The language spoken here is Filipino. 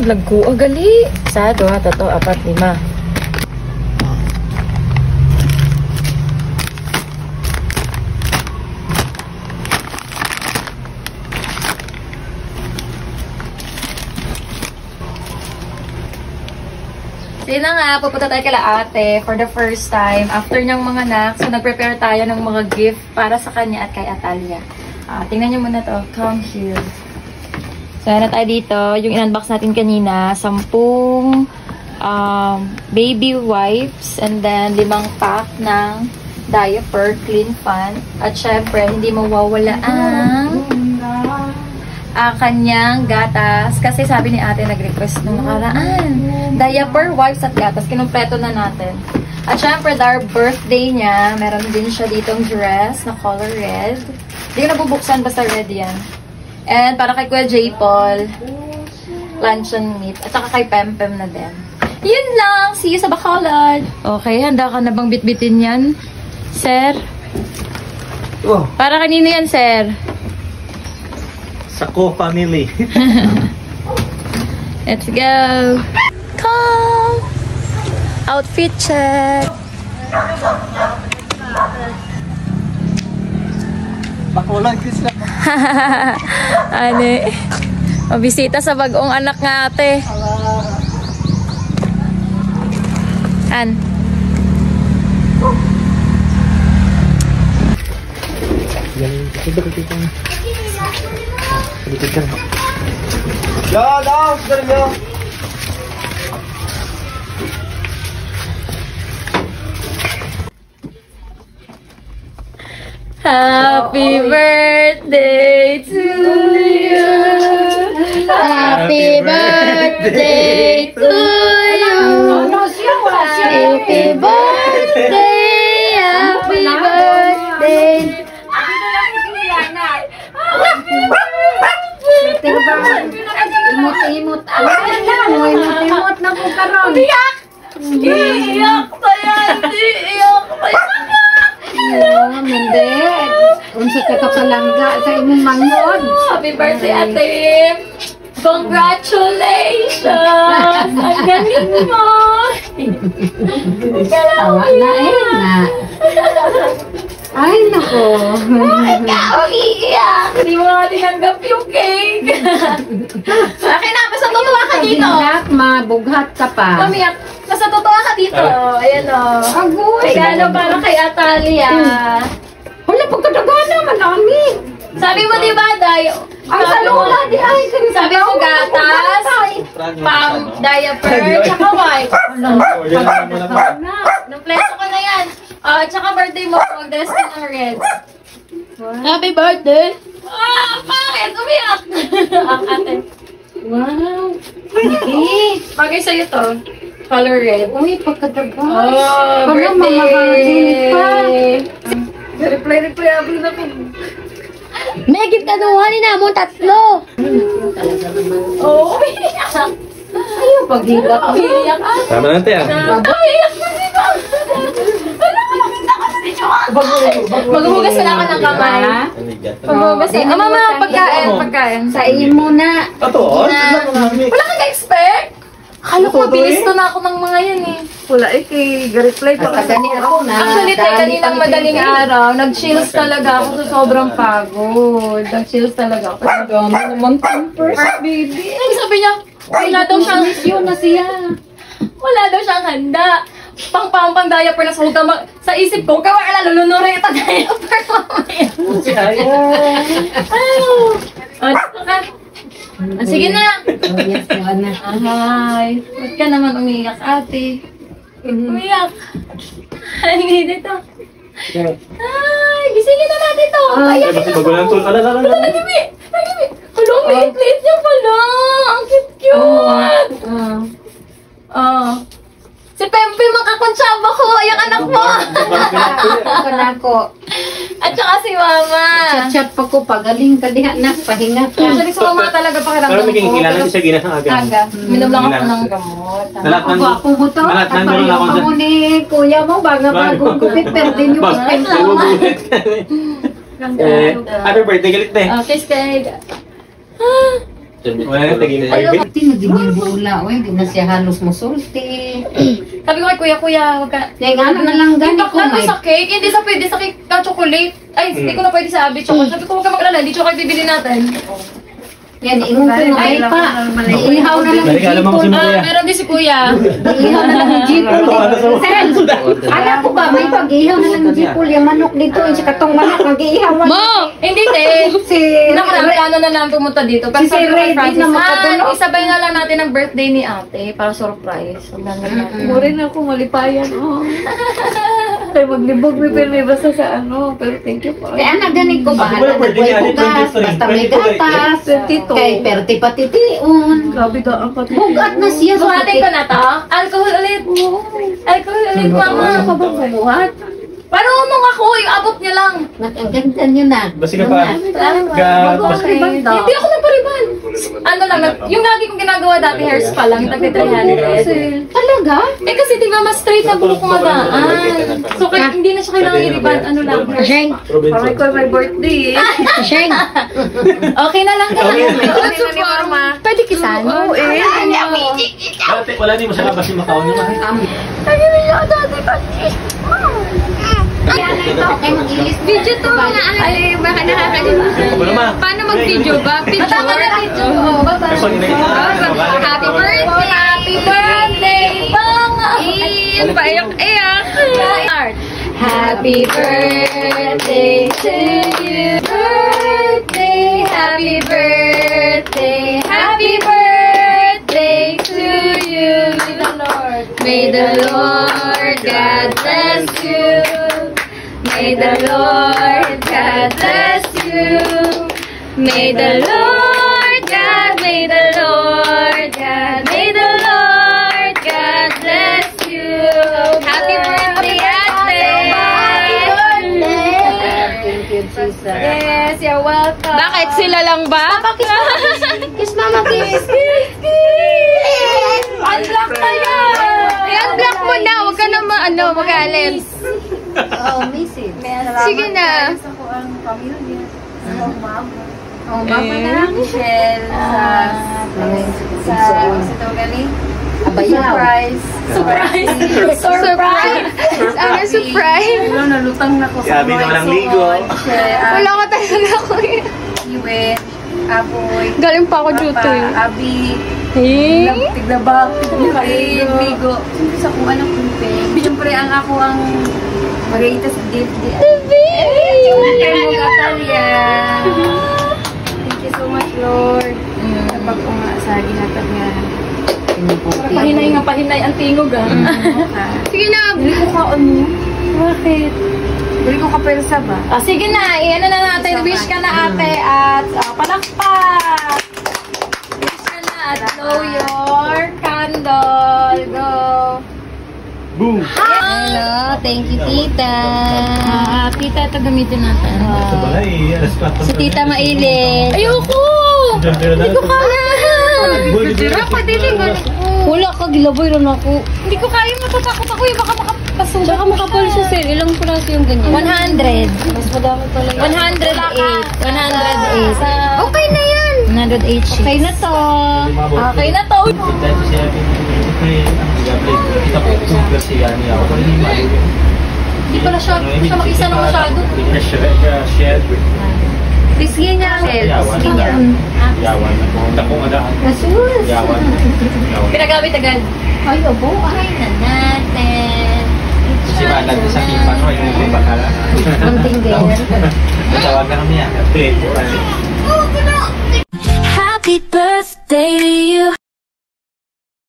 lagu. Oh, gali. 1, 2, 3, 4, 5. Yun na nga, pupunta tayo kila ate for the first time. After niyang mga anak, so nag-prepare tayo ng mga gift para sa kanya at kay Atalia. Tingnan niyo muna to. Come here. So, na tayo dito. Yung in-unbox natin kanina, 10 baby wipes and then 5 pack ng diaper, clean fan. At syempre, hindi mawawala ang kanyang gatas. Kasi sabi ni ate, nag-request nung nakaraan. Diaper, wipes at gatas. Kinumpleto na natin. At syempre, dahil birthday niya, meron din siya ditong dress na color red. Hindi ko nabubuksan, basta red yan. And para kay Kuya J. Paul, luncheon meat. At saka kay Pempem na din. Yun lang! See you sa Bacolod! Okay, handa ka na bang bitbitin yan, sir? Oh. Para kanino yan, sir? Sako family. Let's go! Come! Outfit check! Bakulan kisla. Ano eh? Mabisita sa bagong anak nga ate. An? Yan, kita. Sedikit kan. Ya, dah, sudah ya. Happy birthday to you. Happy birthday to you. Happy birthday. Happy birthday. Imot-imot. Imot-imot na po karon. Iyak! Iyak pa yan! Iyak pa yan! Hindi. Unsa ka kapalangga sa imong mangon. Happy birthday, ate! Congratulations! Ang galing mo! Tawa na na. Ay, nako. Bakit ka umiiyak? Hindi mo nga tinanggap yung cake. Akin na, basta tutuwa ka dito. Anak, mabughat ka pa. Umiyak. Basta tutuwa ka dito. Ayan o. Agoy. Regalo para kay Atalia. Wala, pagkadaga naman namin. Sabi mo diba, Day? Ay, sa lula, di ay. Sabi mo gatas, pang diaper, tsaka wipe. Nampleso ko na yan. Tsaka birthday mo, mag-dress ka ng red. Happy birthday! Bakit? Umiyak! Ate. Wow. Hindi. Bagay sa'yo to. Color red. Uy, pagkadaga. Oh, Parang mamahagin pa. Reply, ablo na po. Megip ka nuhanin na mo 3. Oh, umiyak! Ayaw, paghilak. Umiyak! Tama nanti ah. Umiyak na si Ma'am! Wala ka nakita ka sa video ka! Maghuhugas wala ka ng kamay. Maghuhugas ka. Mama, pagkain. Sa imo na. Ato, Wala kang expect? Akala ko, mabilis to na ako ng mga yan eh. Wala eh, kay reply pa Basta gani ako na. Actually, kaninang madaling araw, nag-chills talaga ako sa sobrang pagod. Nag-chills talaga ako. Dami naman pampers, baby. Sabi niya, wala daw siyang, Yun na siya. wala daw siyang handa. Pang diaper na sa isip ko, kawala, lulunurin ito diaper mamaya. Ay, dito ka. Sige na. Yes, na. Ay, ba't ka naman umiyak, ate? Umiyak. Ay, dito. Ay, gisingin na natin ito. Ay, Bakit bagulan to? Alala. nagimi. Hala, ang liit-liit niya pala. Ang cute-cute. Si Pempe, makakonsyaba ko. Yung anak mo. Ako na ako. At saka si Mama. Chat-chat pa ko. Pagaling ka diha na. Pahinga ka. Actually, si Mama talaga pakiramdam Pero ko. naging kilala siya ginasang aga. Aga. Minom lang ako ng gamot. Ako ako mo to. At Nandun lang ako pareho mo ni kuya mo. Bagong gupit. Pero din yung Ay, Happy birthday, galit na eh. Kiss kay... Pati na din yung bula, oy, di na siya halos musulti. Sabi ko kay kuya, wag ka. Kaya nga na lang gani ko Impact may. sa cake, hindi sa pwede sa cake na chocolate. Ay, hindi ko na pwede sa abi chocolate. Sabi ko, huwag ka mag-alala, hindi chocolate bibili natin. Yan, ingon ko na ay pa. Ihaw na lang yung jipol. Meron din si kuya. Ihaw na lang yung jipol. Sel, alam ko ba, may pag-ihaw na lang yung jipol. Yung manok dito, yung katong manok, mag-ihawan. Mo! Hindi, te. Si Nakarami na lang pumunta dito. Kasi Si sabi ko kay Ray, di Francis, na makatulog. isabay na lang natin ang birthday ni ate para surprise. Ang ganda natin. Mo rin ako malipayan. Oh. Kaya maglibog may pero may basta sa ano. Pero thank you po. kaya naganig ko ba, nagway bugas, basta may gatas. Kay perti patitiun. Grabe ka ang pati. Bugat na siya sa Buhatin ko na to. Alcohol ulit. Alcohol ulit, mama. Ano ka bang bumuhat? Marunong ako. Yung abot niya lang. Ang ganda nyo na. Basi ka pa. Hindi ako nagpariban. Ano lang, yung lagi kong ginagawa dati, hair spa lang, tagli 300. Talaga? Eh kasi di ba mas straight na buhok ko magaan. So kaya hindi na siya kailangan i-riban, ano lang. Sheng! Parang ko may birthday eh. Sheng! Okay na lang ka. What's your forma? Pwede kisan? Oo eh. Wala din mo siya labas yung makaon niya. Kaya na ito, kay mag-ilis. Video to mga ay, baka nakakalimutan. Paano mag-video ba? Picture? Tama na video. Oh, happy birthday! Happy birthday! Bang! Paiyak-iyak! Happy birthday to you! Birthday! Happy birthday! Happy birthday to you! May the Lord God bless you! May the Lord God bless you. May the Lord God, may the Lord God, may the Lord God bless you. Happy birthday, Ate! Thank you, Jesus. Yes, you're welcome. Bakit sila lang ba? Kiss mama, kiss. Unblock tayo! I-unblock mo na, huwag ka na mag-alis. Oh, message. Sige na. Oh, mama na, Michelle, Abayaw. Surprise! Surprise! Ano surprise? Ano, nalutang na ko sa Sabi naman ang ligo. Wala ka talaga ako eh. Iwe, Aboy, Galing pa ako dito eh. Abi, Eh? Tiglabak, Ligo. Siyempre sa kung anong kumpeng. Siyempre ang ako ang magaitas gift. Kaya mo Natalia. Thank you so much, Lord. Kapag ko nga sa ginatag nga. Pahinay ang tingog ah. Sige na. Bili ko ka ano? Bakit? Bili ko ka persa ba? Ah, sige na, i-ano na natin. Wish ka na ate at palakpak! Wish ka na at blow your candle. Go! Boom! Hello, thank you tita. Tita, ito gamitin natin. Sa balay, alas 4. Si tita mailin. Ayoko! Hindi ko kaya! Wala ka, gilaboy rin ako. Hindi ko kaya, matatakot ako eh. Baka makapasok. Tsaka makapal siya sir. Ilang piraso yung ganyan? 100. Mas madami pala yun. 108. 108. Okay na yan. 108 sheets. Okay na to. Okay na to. Kita ko, super siya niya. Ako hindi maluwi. Hindi pala siya mag-isa na masyado. Shared. Pisgin niya ang Yawan. Yawan. Ako madaan. Yawan. Pinagamit agad. Ay, buhay na natin. Kasi malag sa pipa ko, yung bakala. Kunting ganyan. Tawagan kami yan. Happy birthday to you.